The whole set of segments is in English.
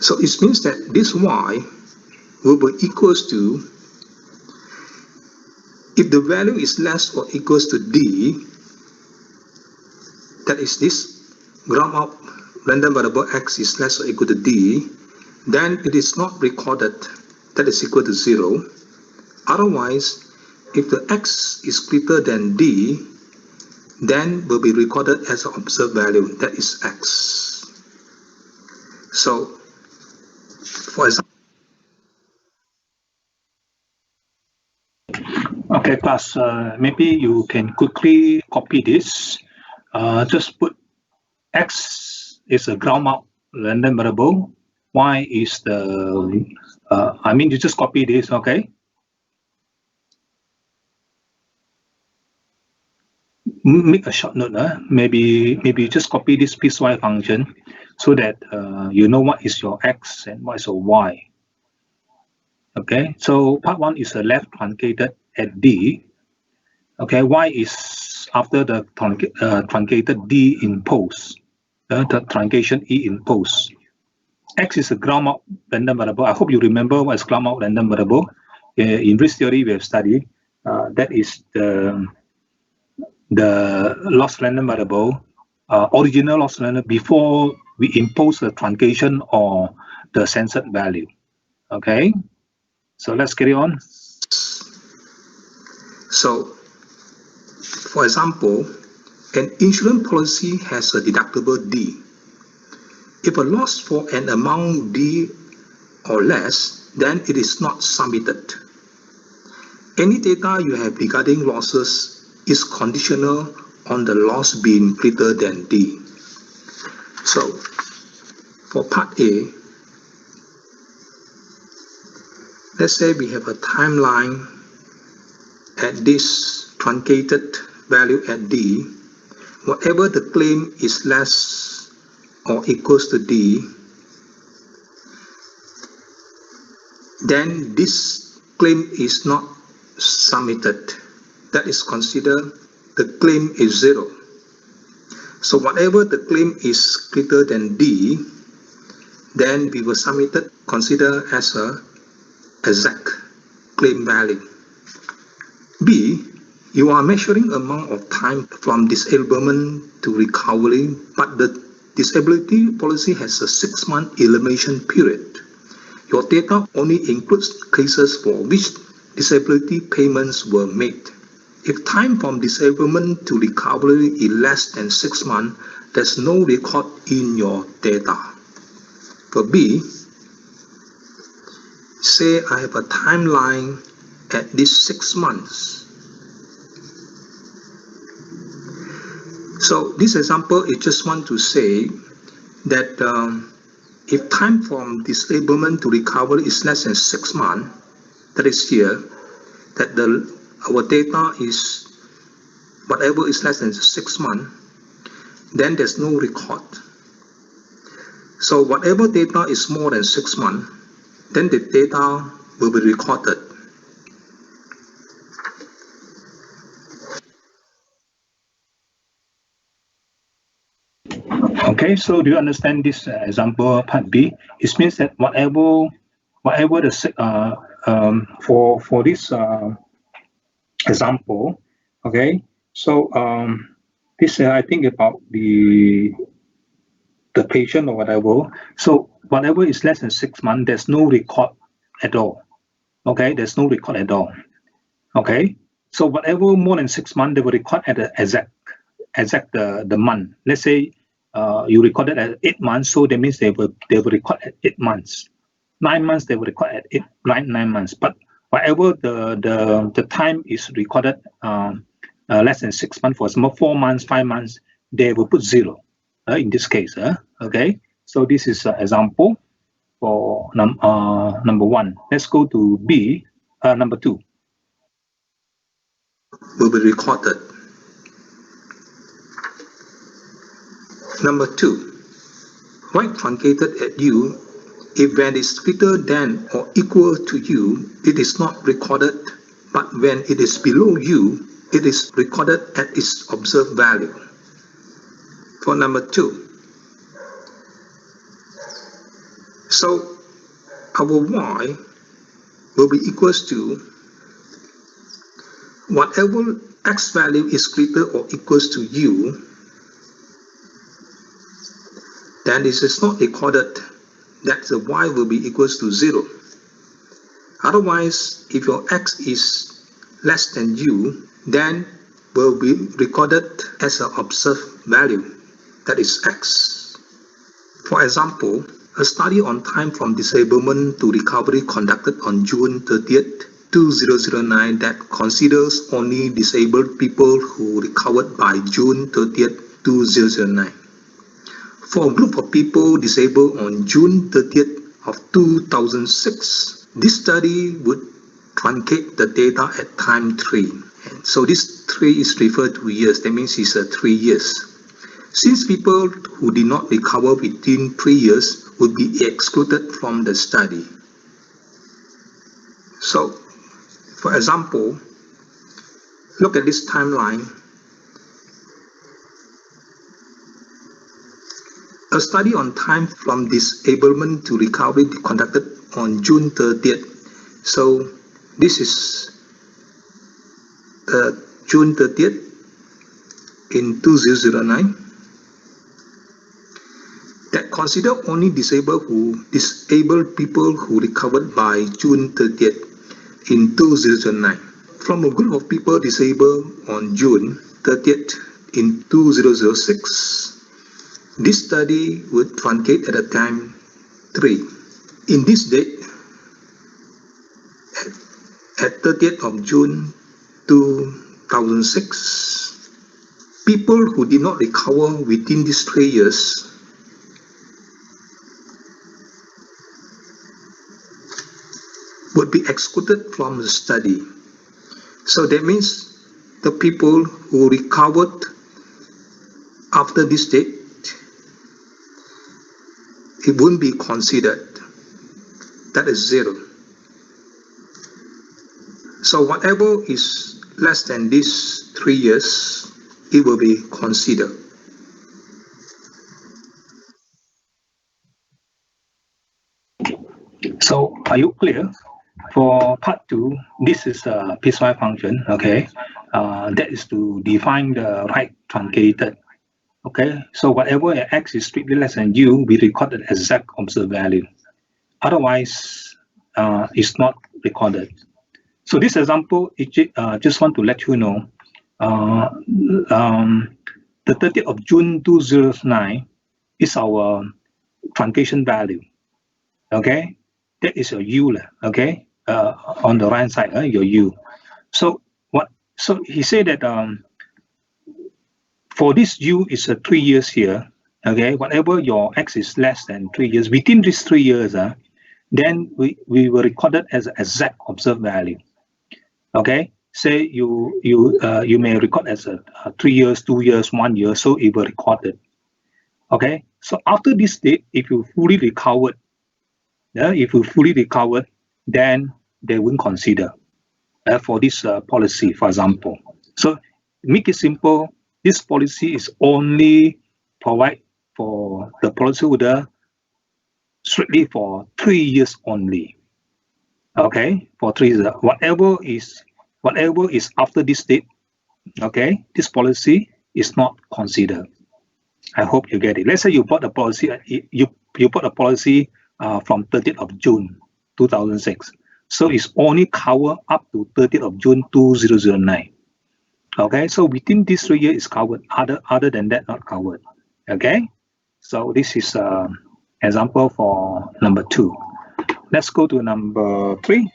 So it means that this y will be equals to, if the value is less or equals to d, that is this gram of random variable x is less or equal to d, then it is not recorded that is equal to 0. Otherwise, if the x is greater than d, then will be recorded as an observed value, that is x. So, for example, okay, class, maybe you can quickly copy this. Just put x is a ground out random variable, y is the, you just copy this, okay? Make a short note, maybe you just copy this piecewise function so that you know what is your x and what is your y. Okay, so part 1 is the left truncated at d. Okay, y is after the truncated d in pose, the truncation e in pose. X is a ground out random variable. I hope you remember what is ground out random variable. In risk theory, we have studied that is the loss random variable, original loss random before we impose the truncation or the censored value. Okay, so let's carry on. So, for example, an insurance policy has a deductible D. If a loss for an amount D or less, then it is not submitted. Any data you have regarding losses is conditional on the loss being greater than D. So, for part A, let's say we have a timeline at this truncated value at D. Whatever the claim is less or equals to D, then this claim is not submitted. That is considered the claim is 0. So whatever the claim is greater than D, then we will submit it, consider as a exact claim value. B, you are measuring amount of time from disablement to recovery, but the disability policy has a 6-month elimination period. Your data only includes cases for which disability payments were made. If time from disablement to recovery is less than 6 months, there's no record in your data. For B, say I have a timeline at this 6 months. So this example, I just want to say that if time from disablement to recovery is less than 6 months, that is here, that our data is whatever is less than 6 months, then there's no record. So whatever data is more than 6 months, then the data will be recorded. Okay, so do you understand this example part B? It means that whatever the for this example, okay. So this I think about the patient or whatever. So whatever is less than 6 months, there's no record at all. Okay, there's no record at all. Okay, so whatever more than 6 months, they will record at the exact the month. Let's say you recorded at 8 months, so that means they will record at 8 months. 9 months they will record at 9 months. But whatever the time is recorded less than 6 months, for example 4 months, 5 months, they will put 0 in this case. Okay, so this is an example for number 1. Let's go to B, number 2. Will be recorded. Number 2, right truncated at U, if when it is greater than or equal to U, it is not recorded, but when it is below U, it is recorded at its observed value. For number 2, So our y will be equals to whatever x value is greater or equals to u, then this is not recorded that the y will be equals to 0. Otherwise, if your x is less than u, then will be recorded as an observed value, that is x. For example, a study on time from disablement to recovery conducted on June 30th, 2009 that considers only disabled people who recovered by June 30th, 2009. For a group of people disabled on June 30th of 2006, this study would truncate the data at time 3. And so this 3 is referred to years, that means it's 3 years. Since people who did not recover within 3 years would be excluded from the study. So, for example, look at this timeline. A study on time from disablement to recovery conducted on June 30th. So, this is June 30th in 2009. That consider only disabled people who recovered by June 30th in 2009. From a group of people disabled on June 30th in 2006, this study would truncate at a time 3. In this date, at 30th of June 2006, people who did not recover within these 3 years would be excluded from the study. So that means the people who recovered after this date, it wouldn't be considered. That is 0. So whatever is less than these 3 years, it will be considered. So are you clear? For part 2, this is a piecewise function, okay? That is to define the right truncated, okay? So whatever x is strictly less than u, we record the exact observed value. Otherwise, it's not recorded. So this example, just want to let you know, the 30th of June 2009 is our truncation value, okay? That is your u, okay? On the right side, your u. So So he said that for this u is 3 years here. Okay, whatever your x is less than 3 years, within these 3 years, then we will record it as an exact observed value. Okay, say you may record as a 3 years, 2 years, 1 year, so it will record it. Okay, so after this date, if you fully recovered, then they won't consider for this policy, for example. So make it simple. This policy is only provide for the policyholder strictly for 3 years only. Okay, for 3 years. Whatever is after this date, okay, this policy is not considered. I hope you get it. Let's say you bought a policy. You bought a policy from 30th of June 2006. So it's only covered up to 30th of June 2009. Okay, so within this 3 years is covered. Other than that, not covered. Okay, so this is example for number 2. Let's go to number 3.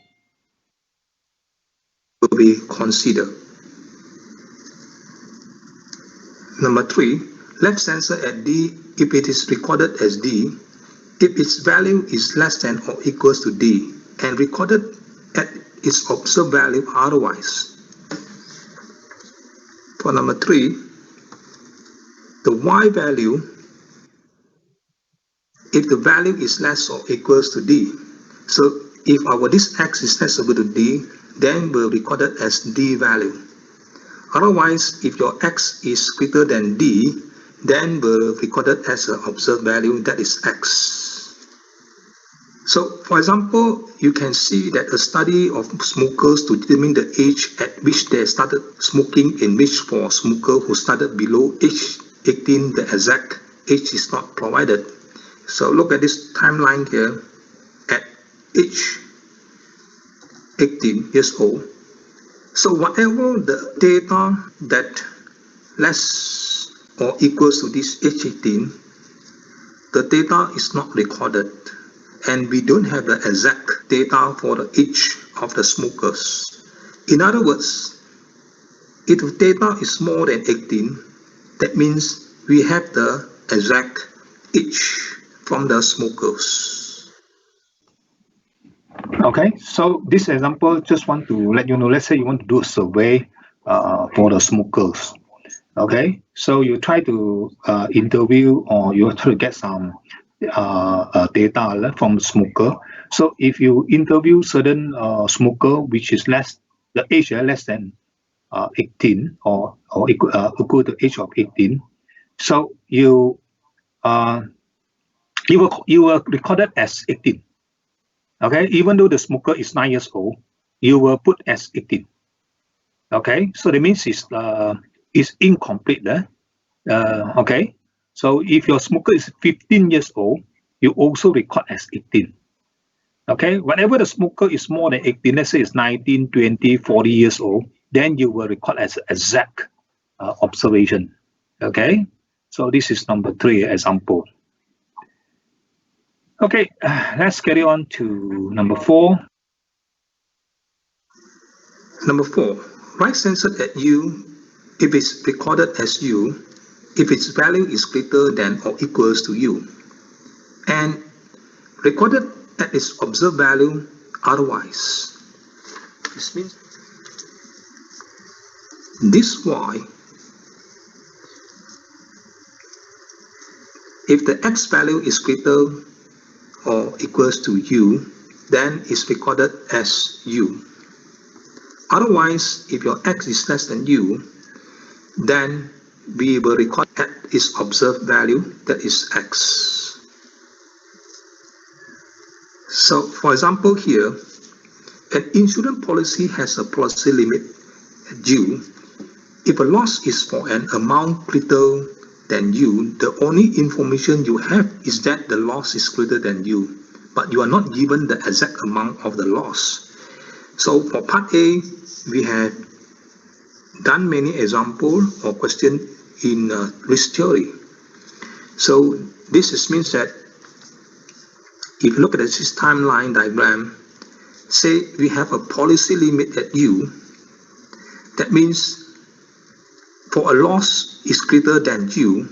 Will be considered. Number 3, left sensor at D if it is recorded as D, if its value is less than or equals to D, and recorded at its observed value otherwise. For number 3, the Y value, if the value is less or equals to D. So if this X is less or equal to D, then we'll record it as D value. Otherwise, if your X is greater than D, then we'll record it as an observed value, that is X. So, for example, you can see that a study of smokers to determine the age at which they started smoking, in which for a smoker who started below age 18, the exact age is not provided. So look at this timeline here. At age 18 years old, so whatever the data that less or equals to this age 18, the data is not recorded, and we don't have the exact data for the age of the smokers. In other words, if the data is more than 18, that means we have the exact age from the smokers. Okay, so this example just want to let you know, let's say you want to do a survey for the smokers. Okay, so you try to interview, or you try to get some data from smoker. So if you interview certain smoker which is less, the age less than 18 or equal to age of 18, so you were recorded as 18. Okay, even though the smoker is 9 years old, you will put as 18. Okay, so that means it's incomplete. Okay, so if your smoker is 15 years old, you also record as 18. Okay, whenever the smoker is more than 18, let's say it's 19, 20, 40 years old, then you will record as exact observation. Okay, so this is number 3 example. Okay, let's carry on to number 4. Number 4, right censored at U if it's recorded as U, if its value is greater than or equals to U, and recorded at its observed value otherwise. This means this Y, if the X value is greater or equals to U, then it's recorded as U. Otherwise, if your X is less than U, then we will record at its observed value, that is X. So, for example here, an insurance policy has a policy limit at U. If a loss is for an amount greater than U, the only information you have is that the loss is greater than U, but you are not given the exact amount of the loss. So for part A, we have done many examples or questions in risk theory. So this means that if you look at this timeline diagram, say we have a policy limit at U, that means for a loss is greater than U,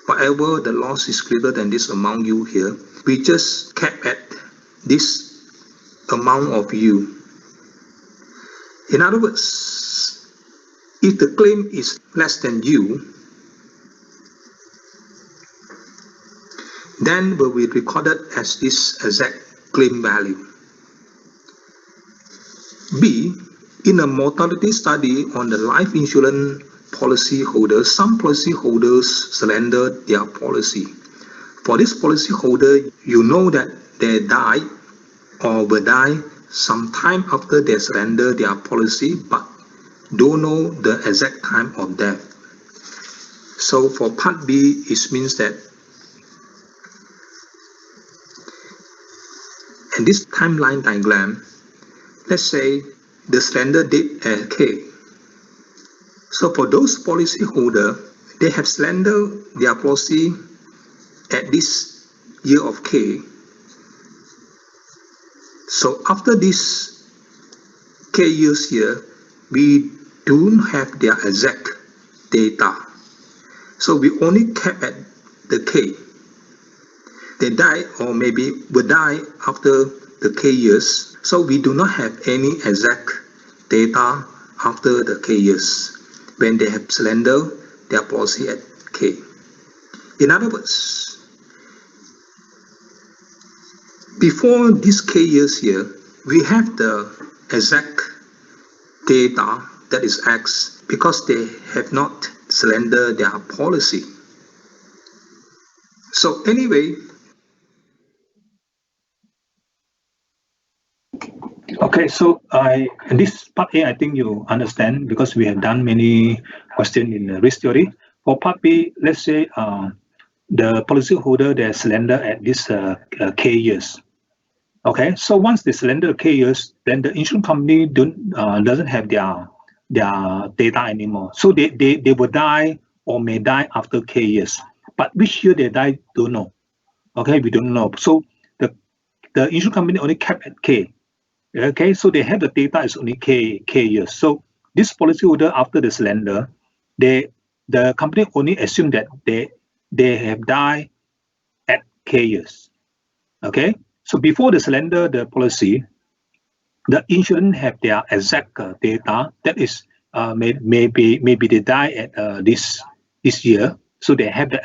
whatever the loss is greater than this amount U here, we just cap at this amount of U. In other words, if the claim is less than U, then will be recorded as this exact claim value. B, in a mortality study on the life insurance policy holders, some policy holders surrender their policy. For this policy holder, you know that they died or will die sometime after they surrender their policy, but don't know the exact time of death. So for part B, it means that in this timeline diagram, let's say the surrender date at K. So for those policy holder, they have surrendered their policy at this year of K. So after this K years here, we don't have their exact data. So we only kept at the K. They die or maybe will die after the K years. So we do not have any exact data after the K years when they have surrendered their policy at K. In other words, before this K years here, we have the exact data, that is X, because they have not surrendered their policy. So anyway, Okay, so this part A, I think you understand because we have done many questions in the risk theory. For part B, let's say the policyholder they surrender at this K years. Okay, so once they surrender K years, then the insurance company doesn't have their data anymore. So they will die or may die after K years. But which year they die, don't know. Okay, we don't know. So the insurance company only kept at K. Okay, so they have the data is only K years. So this policyholder after the surrender, the company only assume that they have died at K years. Okay, so before the surrender the policy, the insurance have their exact data. That is, maybe they die at this year, so they have the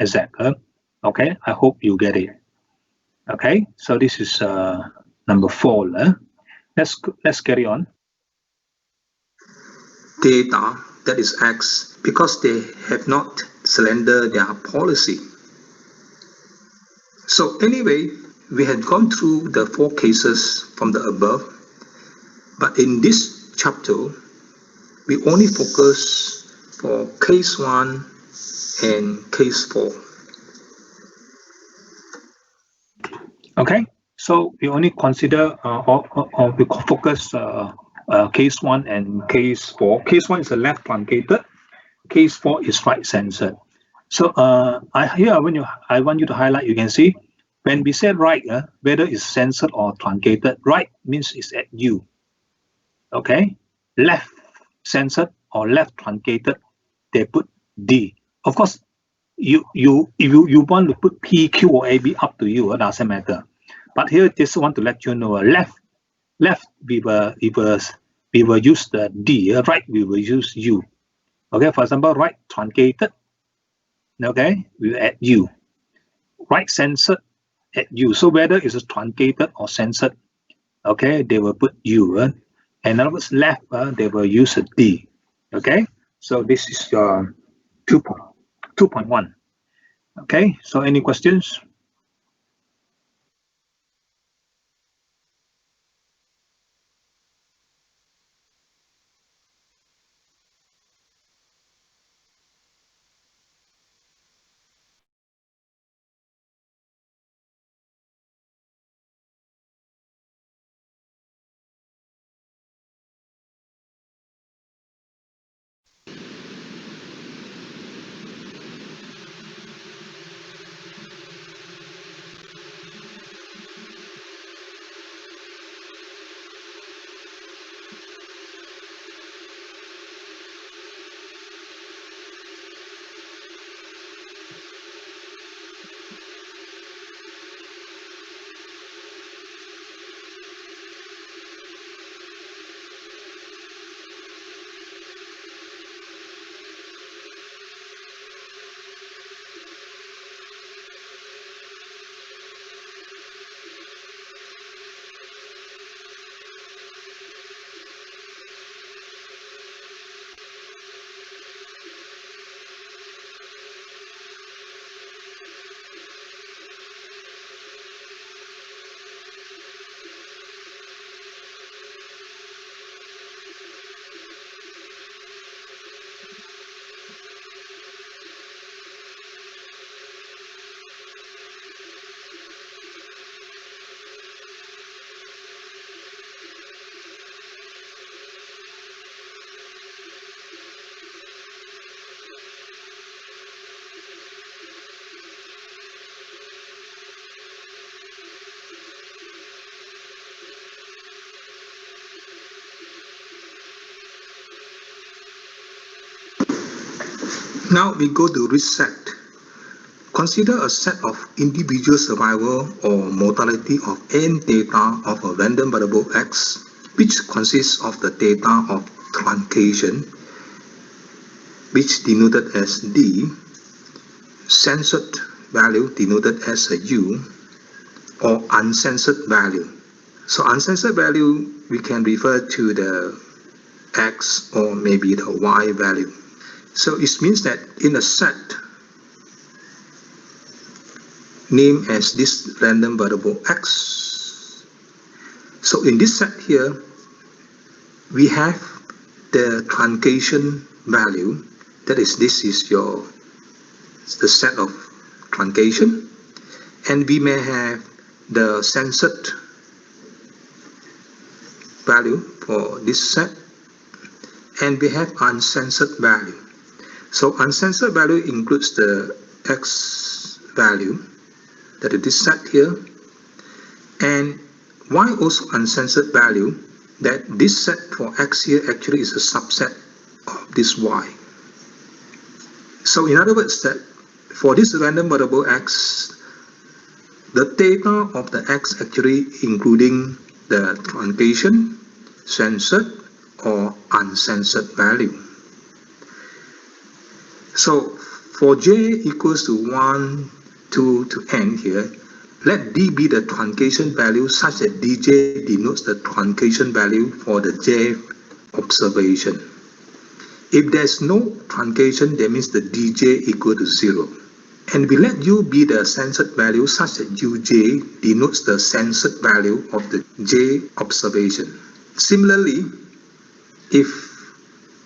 exact. Okay, I hope you get it. Okay, so this is number 4. Let's carry on. Data, that is X, because they have not surrendered their policy. So anyway, we had gone through the 4 cases from the above, but in this chapter, we only focus for case 1 and case 4. Okay, so we only consider or we focus case 1 and case 4. Case 1 is a left truncated. Case 4 is right censored. So I want you to highlight. You can see when we say right, whether it's censored or truncated, right means it's at U. Okay, left censored or left truncated, they put D. Of course, if you want to put P, Q, or A, B, up to you. It doesn't matter. But here, just want to let you know, left we will use the D. Right we will use U. Okay, for example, right truncated. Okay, we add U. Right censored at U. So whether it's truncated or censored, okay, they will put U. And in other words, left, they will use a D. Okay, so this is your 2.1. Okay, so any questions? Now we go to risk set. Consider a set of individual survival or mortality of n data of a random variable x, which consists of the data of truncation, which denoted as D, censored value denoted as a U, or uncensored value. So uncensored value, we can refer to the X or maybe the Y value. So it means that in a set named as this random variable X, So in this set here, we have the truncation value. That is, this is the set of truncation, and we may have the censored value for this set, and we have uncensored value. So uncensored value includes the x value, that is this set here, and y also uncensored value, that this set for x here actually is a subset of this y. So in other words, that for this random variable x, the data of the x actually including the truncation, censored or uncensored value. So for j equals to 1, 2 to n here, let d be the truncation value such that dj denotes the truncation value for the j observation. If there's no truncation, that means the dj equal to 0. And we let u be the censored value such that uj denotes the censored value of the j observation. Similarly, if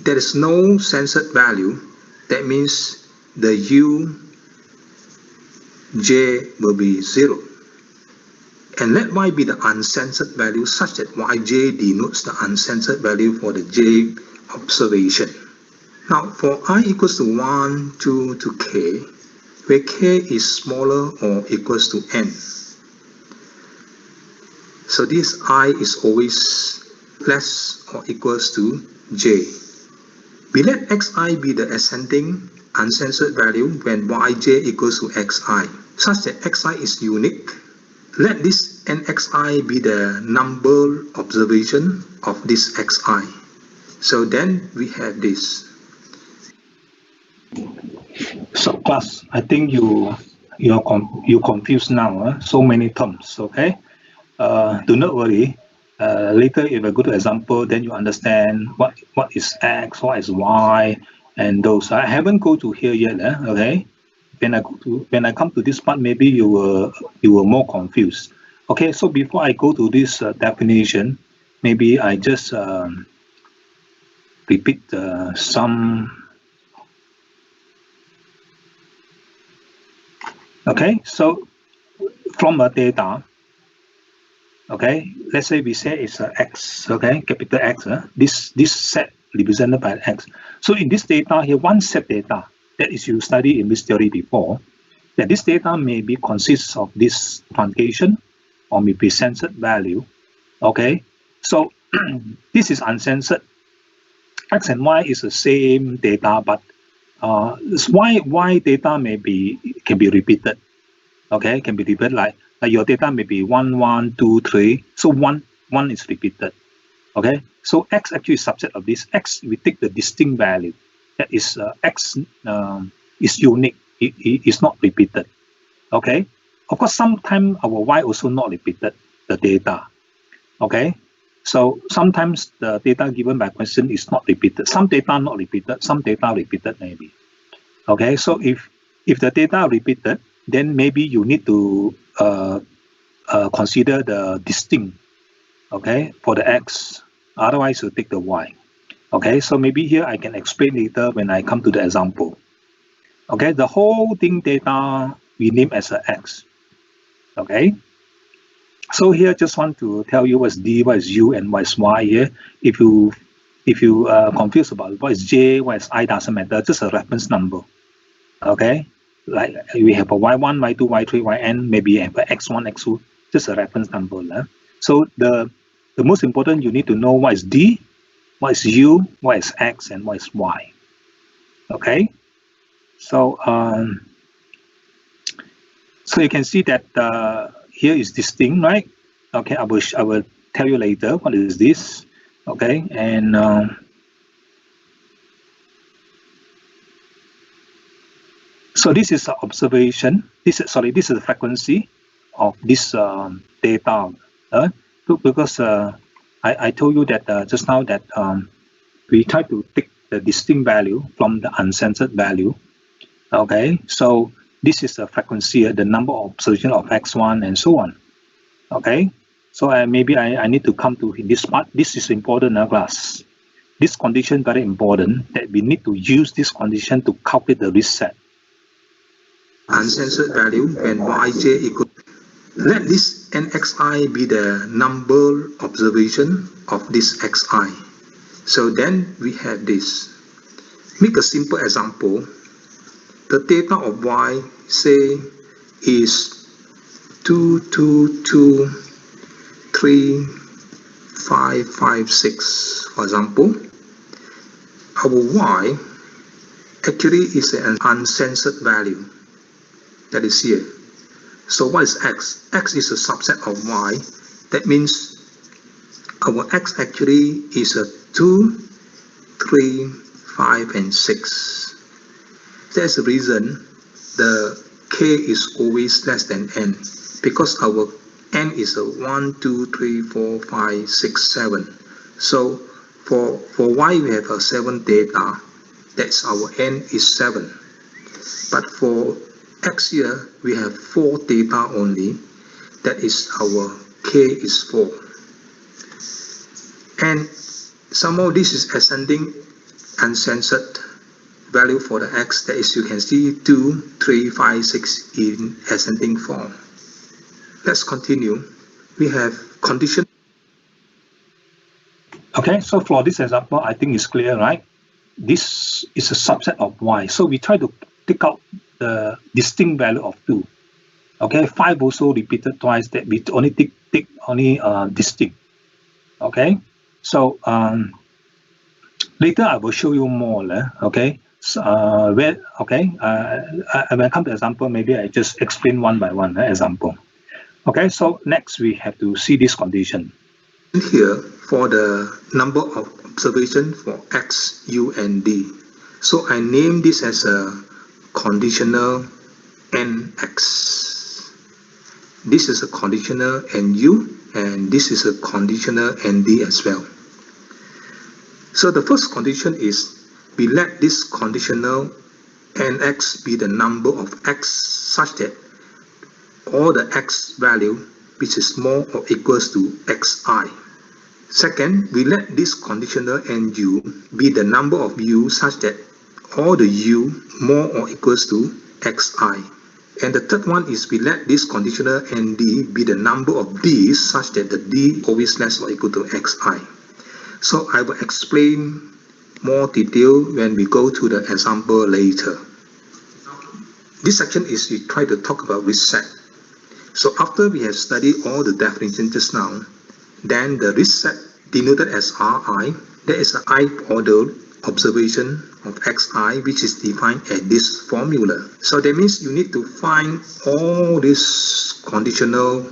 there is no censored value, that means the uj will be 0. And let y be the uncensored value such that yj denotes the uncensored value for the j observation. Now for I equals to 1, 2 to k, where k is smaller or equals to n. So this I is always less or equals to j. We let xi be the ascending uncensored value when yj equals to xi, such that xi is unique. Let this nxi be the number observation of this xi. So then we have this. So class, I think you confused now. So many terms. Okay, do not worry. Later, if I go to example, then you understand what is x, what is y, and those. I haven't go to here yet. Okay, when I come to this part, maybe you were more confused. Okay, so before I go to this definition, maybe I just repeat some. Okay, so from a data, okay, let's say we say it's x, okay, capital X, this set represented by x. So in this data here, one set data, that is you studied in this theory before, that this data maybe consists of this truncation or maybe censored value, okay. So this is uncensored. X and Y is the same data, but Y data can be repeated. Okay, can be repeated like your data may be 1, 1, 2, 3. So one is repeated. Okay, so X actually is subset of this. X, we take the distinct value. That is X is unique. It is not repeated. Okay, of course, sometimes our Y also not repeated the data. Okay, so sometimes the data given by question is not repeated. Some data not repeated, some data repeated maybe. Okay, so if the data are repeated, then maybe you need to consider the distinct, okay, for the X. Otherwise, you take the Y. Okay, so maybe here I can explain later when I come to the example. Okay, the whole thing data we name as a X. Okay, so here just want to tell you what's D, what is U, and what is Y here. If you confused about what is J, what is I, doesn't matter, just a reference number. Okay, like we have a y1, y2, y3, yn, maybe you have a x1, x2, just a reference number. So the most important, you need to know what is D, what is U, what is X, and what is Y. Okay, so so you can see that here is distinct, right? Okay, I will tell you later what is this. Okay, and so this is an observation. This is the frequency of this data. Because I told you that just now that we try to take the distinct value from the uncensored value. Okay, so this is the frequency, the number of observation of x1 and so on. Okay, So maybe I need to come to this part. This is important, class. This condition very important that we need to use this condition to calculate the risk set. Uncensored value when yj equal. Let this nxi be the number observation of this xi. So then we have this. Make a simple example. The theta of y, say, is 2223556, for example. Our y actually is an uncensored value that is here. So what is x? X is a subset of y. That means our x actually is a 2, 3, 5, and 6. That's the reason the k is always less than n, because our n is a 1, 2, 3, 4, 5, 6, 7. So for y we have a 7 theta, that's our n is 7. But for x here we have 4 theta only, that is our k is 4. And somehow this is ascending uncensored value for the x, that is, you can see 2, 3, 5, 6 in ascending form. Let's continue. We have condition. Okay, so for this example, I think it's clear, right? This is a subset of y. So we try to take out the distinct value of 2. Okay, 5 also repeated twice, that we only take only distinct. Okay, so later I will show you more. Okay, so, when I come to example, maybe I just explain one by one example. Okay, so next we have to see this condition. Here for the number of observation for x, u, and d. So I name this as a conditional nx. This is a conditional nu, and this is a conditional nd as well. So the first condition is we let this conditional nx be the number of x such that all the x value which is more or equals to xi. Second, we let this conditional nu be the number of u such that all the u more or equals to xi. And the third one is we let this conditional nd be the number of d's such that the d always less or equal to xi. So I will explain more detail when we go to the example later. This section is we try to talk about risk set. So after we have studied all the definitions just now, then the risk set denoted as Ri, that is an ith order observation of xi, which is defined as this formula. So that means you need to find all this conditional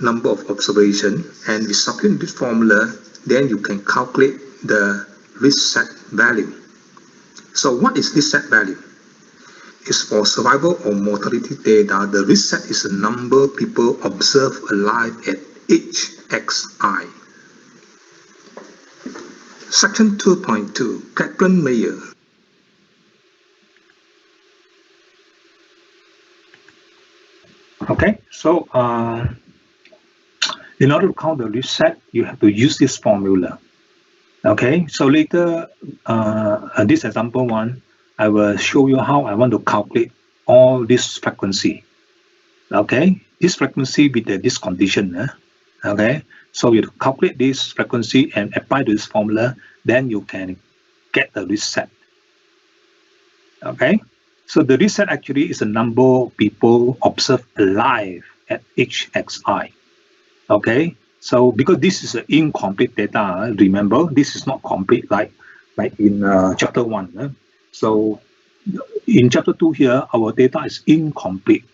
number of observation, and with substituting this formula, then you can calculate the risk set value. So what is risk set value? It's for survival or mortality data. The risk set is the number of people observed alive at each xi. Section 2.2, Kaplan-Meier. Okay, so in order to count the risk set, you have to use this formula. Okay, so later, this example one, I will show you how I want to calculate all this frequency. Okay, this frequency with this condition. Okay, so you calculate this frequency and apply this formula, then you can get the risk set. Okay, so the risk set actually is the number of people observed alive at each xi. Okay, so because this is an incomplete data, remember this is not complete like in chapter 1. So in chapter 2 here, our data is incomplete.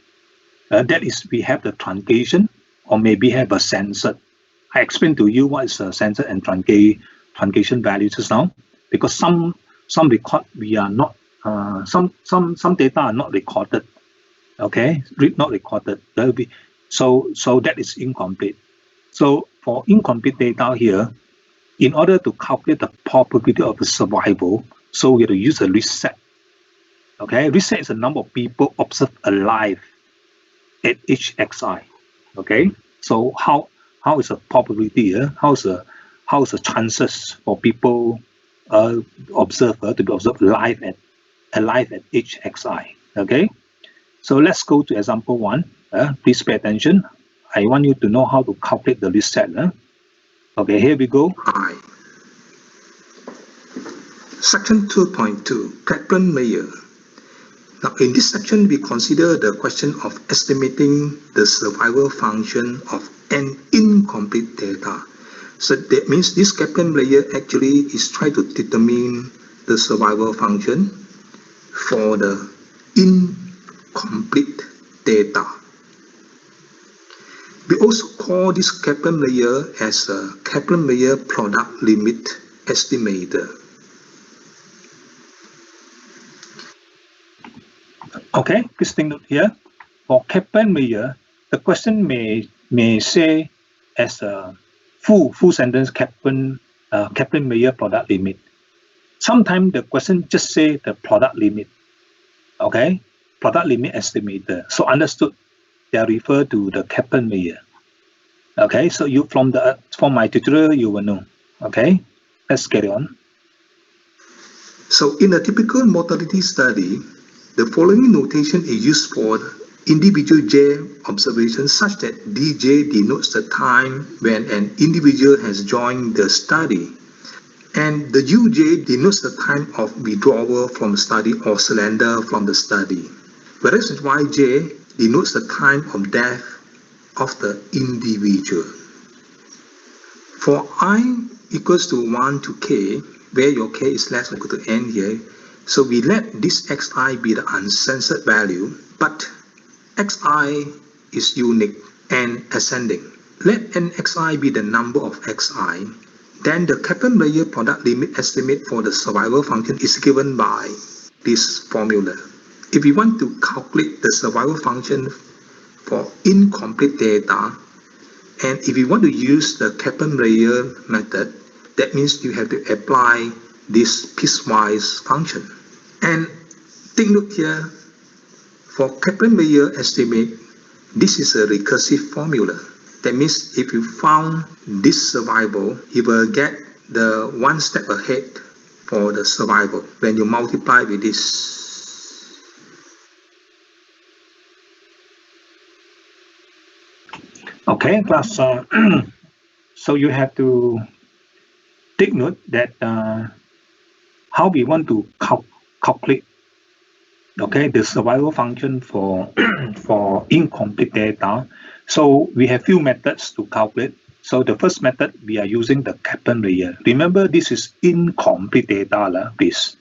That is, we have the truncation or maybe have a censored. I explained to you what is a censored and truncation value just now, because some record we are not some data are not recorded. Okay, not recorded. That will be so that is incomplete. So for incomplete data here, in order to calculate the probability of the survival, so we have to use a risk set. Okay, risk set is the number of people observed alive at each xi. Okay, so how how is the probability, how is the chances for people observer to be observed live at each xi. Okay, so let's go to example 1. Please pay attention. I want you to know how to calculate the least set. Okay, here we go. I. Section 2.2, Kaplan-Meier. Now, in this section, we consider the question of estimating the survival function of an incomplete data. So that means this Kaplan-Meier actually is trying to determine the survival function for the incomplete data. We also call this Kaplan-Meier as a Kaplan-Meier product limit estimator. Okay, please take note here. For Kaplan-Meier, the question may say as a full sentence Kaplan-Meier product limit. Sometimes the question just say the product limit. Okay, product limit estimator. So understood, they are referred to the Kaplan-Meier. Okay, so you from my tutorial you will know. Okay, let's carry on. So in a typical mortality study, the following notation is used for individual J observations such that dj denotes the time when an individual has joined the study, and the uj denotes the time of withdrawal from the study or surrender from the study, whereas yj denotes the time of death of the individual. For I equals to 1 to k, where your k is less than or equal to n here, so we let this xi be the uncensored value, but xi is unique and ascending. Let nxi be the number of xi, then the Kaplan-Meier product limit estimate for the survival function is given by this formula. If we want to calculate the survival function for incomplete data, and if you want to use the Kaplan-Meier method, that means you have to apply this piecewise function. And take note here, for Kaplan-Meier estimate, this is a recursive formula. That means if you found this survival, you will get the one step ahead for the survival when you multiply with this. Okay, class. So you have to take note that how we want to calculate, okay, the survival function for for incomplete data. So we have few methods to calculate. So the first method, we are using the Kaplan-Meier. Remember, this is incomplete data, please.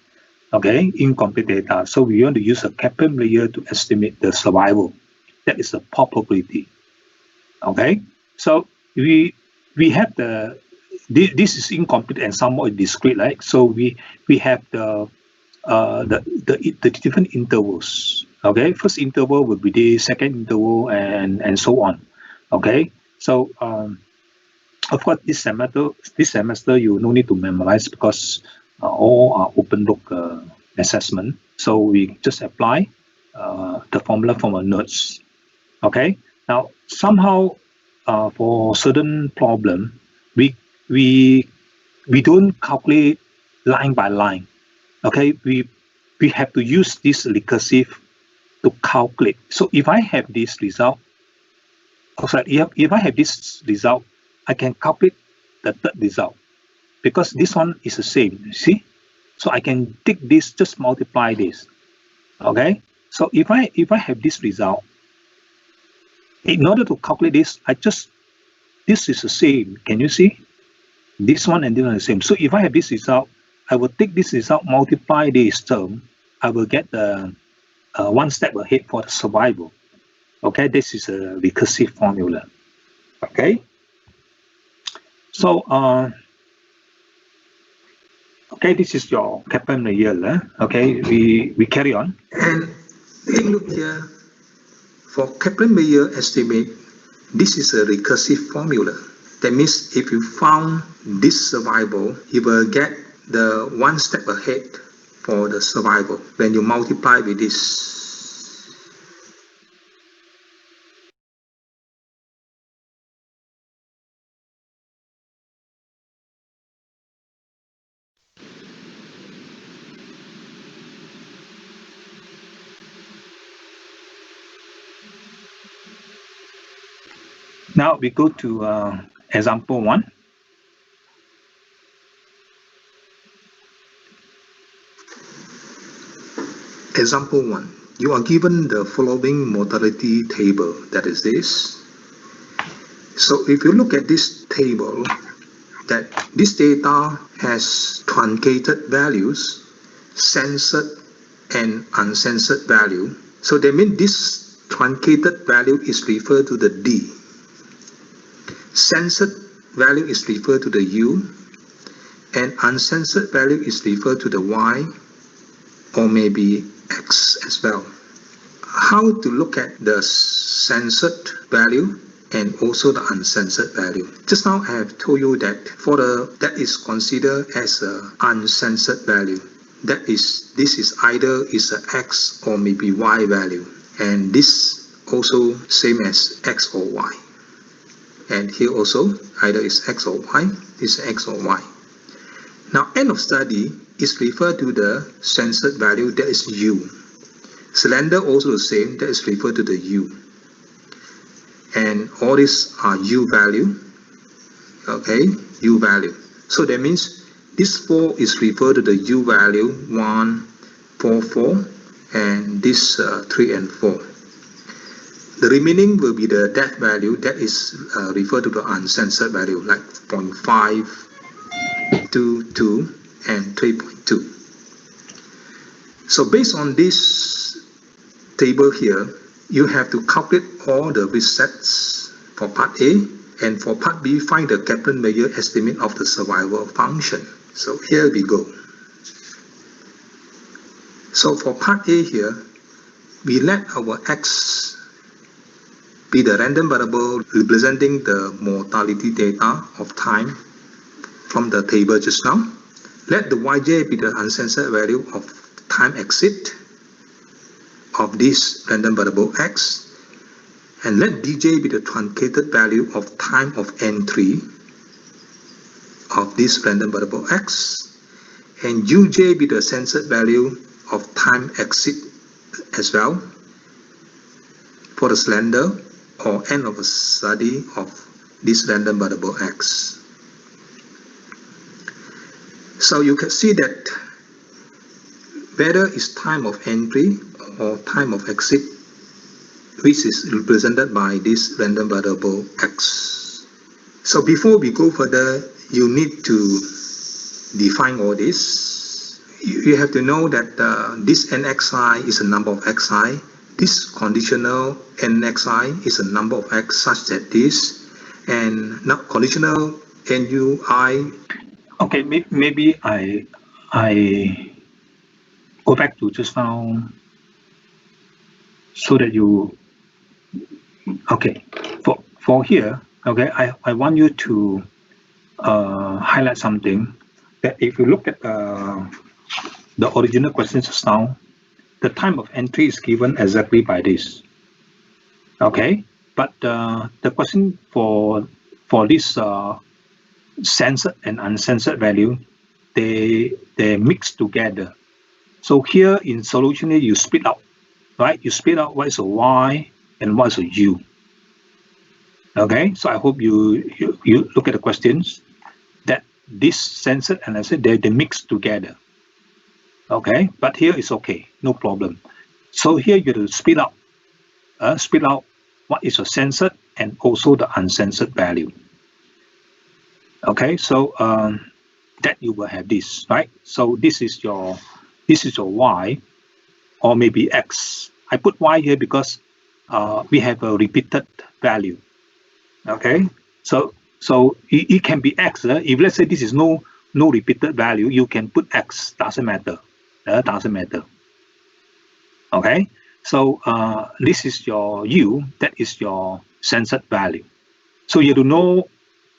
Okay, incomplete data. So we want to use a Kaplan-Meier to estimate the survival. That is the probability. Okay, so we have this is incomplete and somewhat discrete, right? So we have the different intervals. Okay, first interval would be the second interval, and so on. Okay, so of course this semester you no need to memorize because all are open book assessment. So we just apply the formula from our notes. Okay, now somehow for certain problem we don't calculate line by line. Okay, we have to use this recursive to calculate. So if I have this result, if I have this result, I can calculate the third result because this one is the same, you see? So I can take this, just multiply this. Okay, so if I have this result, in order to calculate this, this is the same. Can you see? This one and this one is the same. So if I have this result, I will take this result, multiply this term, I will get the one step ahead for the survival. Okay, this is a recursive formula. Okay, so okay, this is your Kaplan-Meier. Okay, we carry on. And take a look here. For Kaplan-Meier estimate, this is a recursive formula. That means if you found this survival, you will get the one step ahead for the survival when you multiply with this. Now we go to example 1. Example 1. You are given the following mortality table, that is this. So if you look at this table, that this data has truncated values, censored and uncensored value. So that means this truncated value is referred to the D. Censored value is referred to the U, and uncensored value is referred to the Y, or maybe X as well. How to look at the censored value and also the uncensored value? Just now I have told you that that is considered as an uncensored value. This is either is an X or maybe Y value, and this also same as X or Y. And here also either is X or Y, this is X or Y. Now end of study is referred to the censored value, that is U. Slender also the same, that is referred to the U. And all these are U value, okay, U value. So that means this 4 is referred to the U value 1, 4, 4, and this 3 and 4. The remaining will be the death value, that is referred to the uncensored value, like 0.5, 2, 2, and 3.2. So based on this table here, you have to calculate all the resets for part A, and for part B, find the Kaplan-Meier estimate of the survival function. So here we go. So for part A here, we let our X be the random variable representing the mortality data of time from the table just now. Let the Yj be the uncensored value of time exit of this random variable X, and let Dj be the truncated value of time of entry of this random variable X, and Uj be the censored value of time exit as well for the slender or end of a study of this random variable X. So you can see that whether it's time of entry or time of exit, which is represented by this random variable X. So before we go further, you need to define all this. You have to know that this nxi is a number of xi. This conditional nxi is a number of x such that this, and now conditional nui. Okay, maybe I go back to just now so that you, okay, for here, okay, I want you to highlight something, that if you look at the original question just now, the time of entry is given exactly by this, okay, but the question for this censored and uncensored value, they mix together. So here in solution here, you split out, right? You split out what is a Y and what is a U. Okay, so I hope you look at the questions that this censored and uncensored, they mix together. Okay, but here it's okay, no problem. So here you have to split out what is a censored and also the uncensored value. Okay, so that you will have this, right? So this is your Y, or maybe X. I put Y here because we have a repeated value. Okay, so it can be X. If let's say this is no repeated value, you can put X. Doesn't matter. Doesn't matter. Okay, so this is your U. That is your censored value. So you have to know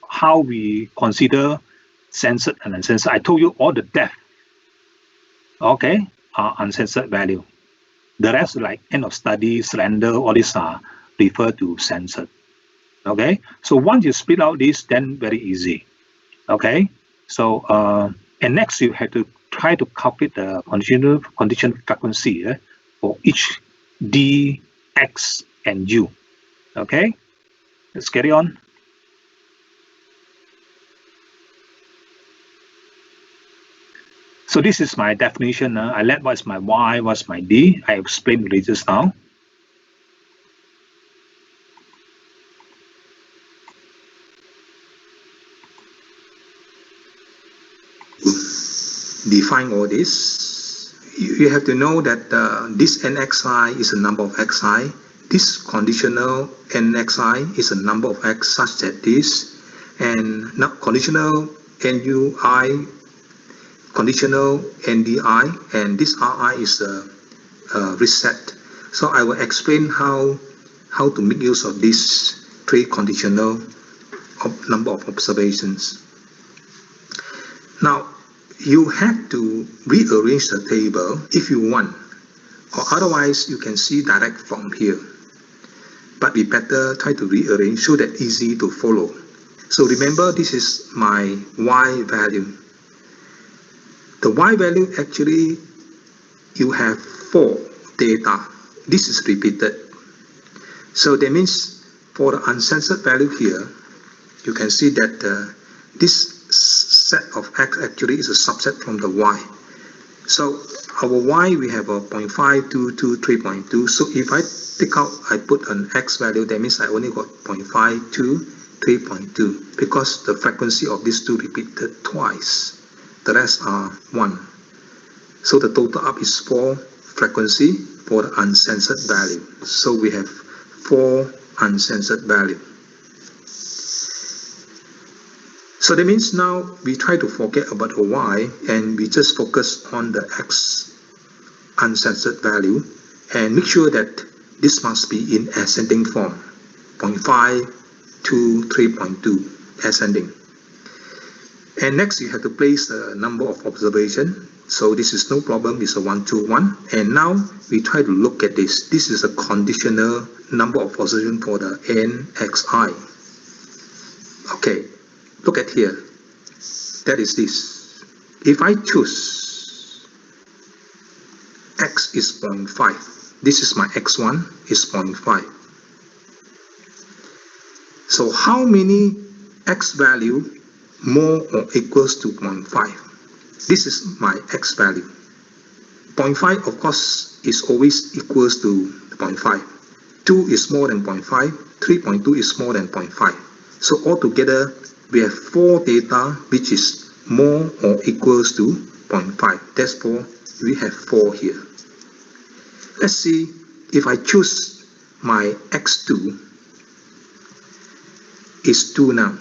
how we consider censored and uncensored. I told you all the death, okay, are uncensored value. The rest, like end of study, slender, all these are referred to censored. Okay, so once you split out this, then very easy. Okay, so and next you have to try to calculate the condition frequency for each D, X, and U. Okay, Let's carry on. So this is my definition. I let what's my y, what's my d. I explained it just now. Define all this. You have to know that this nxi is a number of xi. This conditional nxi is a number of x such that this, and conditional nui, conditional ndi, and this ri is a reset. So I will explain how to make use of these three conditional number of observations. Now, you have to rearrange the table if you want, or otherwise you can see direct from here. But we better try to rearrange so that easy to follow. So remember, this is my y value. The y value actually, you have 4 data. This is repeated. So that means for the uncensored value here, you can see that this set of x actually is a subset from the y. So our y, we have a 0.5, 2, 2, 3.2. So if I take out, I put an x value, that means I only got 0.5, 2, 3.2, because the frequency of these two repeated twice. The rest are 1. So the total up is 4 frequency for the uncensored value. So we have 4 uncensored value. So that means now we try to forget about the y and we just focus on the x uncensored value and make sure that this must be in ascending form, 0.5, 2, 3.2, ascending. And next you have to place the number of observation. So this is no problem, it's a 1, 2, 1. And now we try to look at this. This is a conditional number of observation for the nxi. Okay. Look at here, that is this. If I choose x is 0.5, this is my x1 is 0.5. So how many x value more or equals to 0.5? This is my x value. 0.5 of course is always equals to 0.5. 2 is more than 0.5, 3.2 is more than 0.5. So altogether, we have 4 data which is more or equals to 0.5. Therefore, we have 4 here. Let's see if I choose my x2 is 2 now.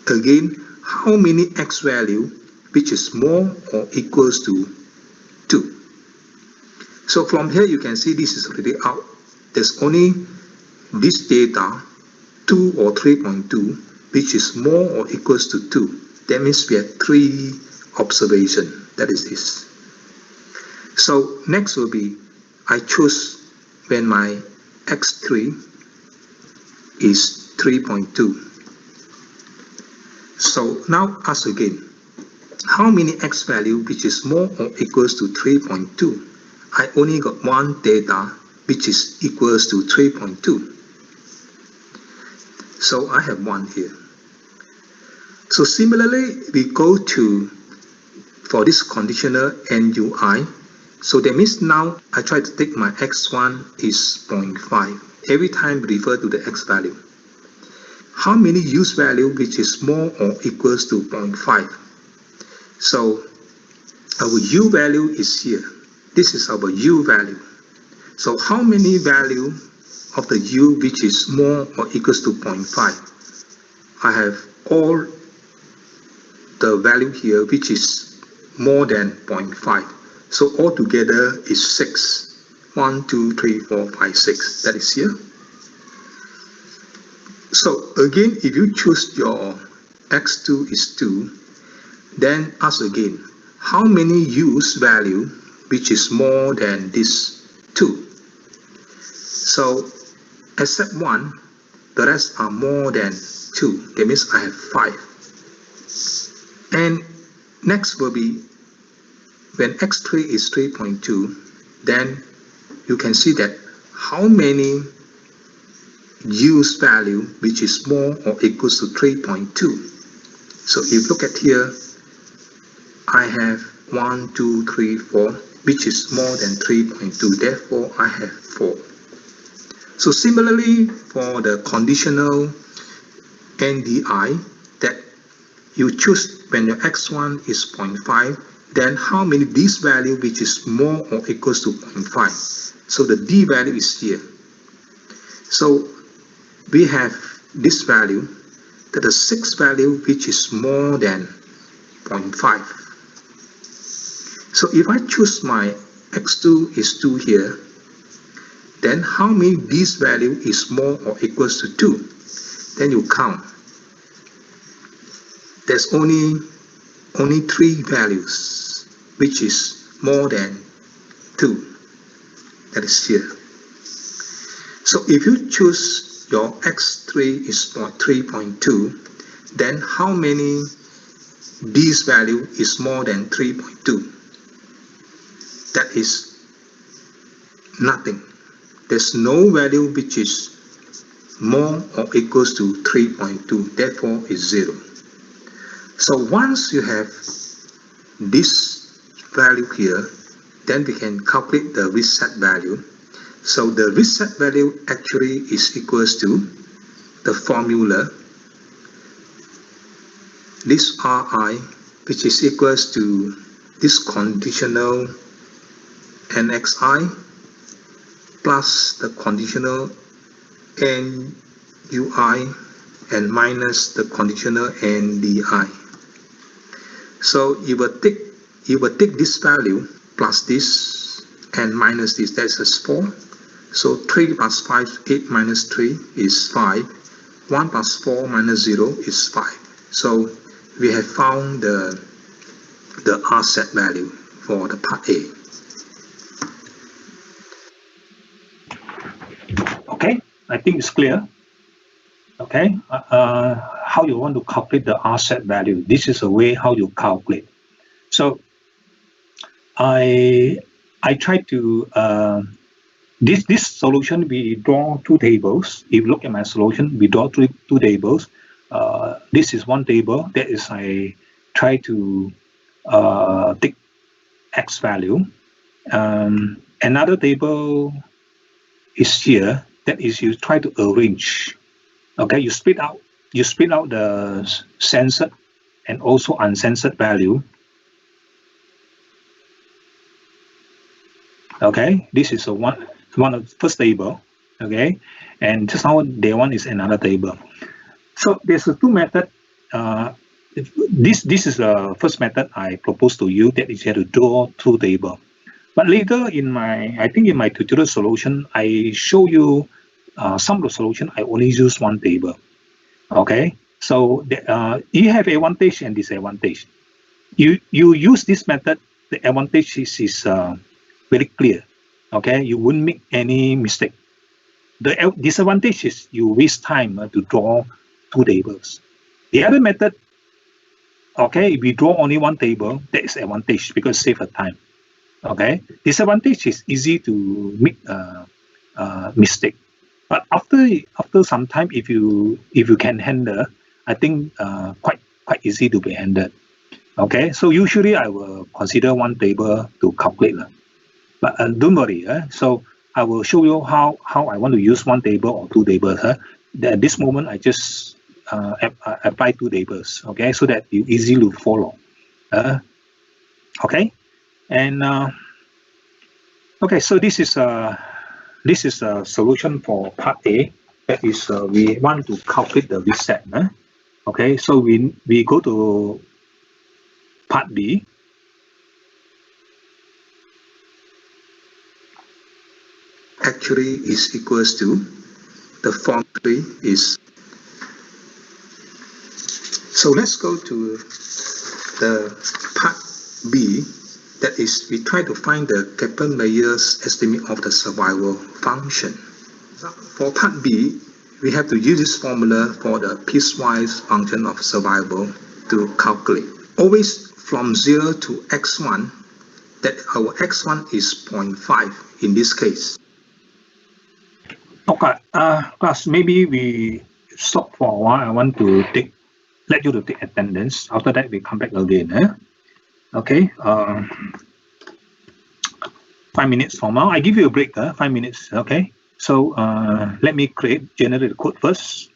Again, how many x value which is more or equals to 2? So from here you can see this is already out. There's only this data 2 or 3.2 which is more or equals to 2. That means we have 3 observation. That is this. So next will be, I choose when my x3 is 3.2. So now ask again, how many x value which is more or equals to 3.2? I only got 1 data which is equals to 3.2. So I have 1 here. So similarly, we go to, for this conditional NUI, so that means now I try to take my x1 is 0.5. Every time refer to the x value. How many use value which is more or equals to 0.5? So our u value is here. This is our u value. So how many value of the u which is more or equals to 0.5? I have all the value here which is more than 0.5. So altogether is 6. 1, 2, 3, 4, 5, 6. That is here. So again, if you choose your x2 is 2, then ask again, how many use value which is more than this 2? So except 1, the rest are more than 2. That means I have 5. And next will be when x3 is 3.2, then you can see that how many use value which is more or equals to 3.2. So if you look at here, I have 1, 2, 3, 4, which is more than 3.2. Therefore, I have 4. So similarly, for the conditional NDI, that you choose when your x1 is 0.5, then how many this value which is more or equals to 0.5. So the d value is here. So we have this value, that the sixth value which is more than 0.5. So if I choose my x2 is 2 here, then how many this value is more or equals to 2? Then you count. There's only 3 values which is more than 2. That is here. So if you choose your x3 is 3.2, then how many this value is more than 3.2? That is nothing. There's no value which is more or equals to 3.2, therefore is 0. So once you have this value here, then we can calculate the reset value. So the reset value actually is equals to the formula, this Ri, which is equals to this conditional nxi plus the conditional nui and minus the conditional ndi. So you will take this value plus this and minus this, that is 4. So 3 plus 5, 8 minus 3 is 5. 1 plus 4 minus 0 is 5. So we have found the RSET value for the part A. Okay, I think it's clear. Okay, how you want to calculate the RSET value. This is a way how you calculate. So I try to this solution, we draw 2 tables. If you look at my solution, we draw 2 tables. This is one table, that is I try to take x value. Another table is here, that is you try to arrange. Okay, you split out the censored and also uncensored value. Okay, this is one of the first table. Okay, and just now day one is another table. So there's 2 methods. This is the first method I propose to you, that is you have to draw 2 tables. But later in my tutorial solution, I show you some of the solution I only use 1 table. Okay, so you have advantage and disadvantage. You use this method, the advantage is very clear. Okay, you wouldn't make any mistake. The disadvantage is you waste time to draw 2 tables. The other method, okay, if we draw only 1 table, that is advantage because save the time. Okay, disadvantage is easy to make mistake. But after some time, if you can handle, I think quite easy to be handled. Okay, so usually I will consider 1 table to calculate. But don't worry. So I will show you how I want to use 1 table or 2 tables. At this moment, I just apply 2 tables. Okay, so that you easily follow. Okay, and okay, so this is a solution for part A. That is we want to calculate the reset. Okay, so we go to part B. Actually is equals to the form 3 is. So let's go to the part B. That is, we try to find the Kaplan-Meier's estimate of the survival function. For part B, we have to use this formula for the piecewise function of survival to calculate. Always from 0 to x1, that our x1 is 0.5 in this case. Okay, class, maybe we stop for a while. I want to let you to take attendance. After that, we come back again. Okay, 5 minutes from now. I give you a break, 5 minutes. Okay, so let me generate the code first.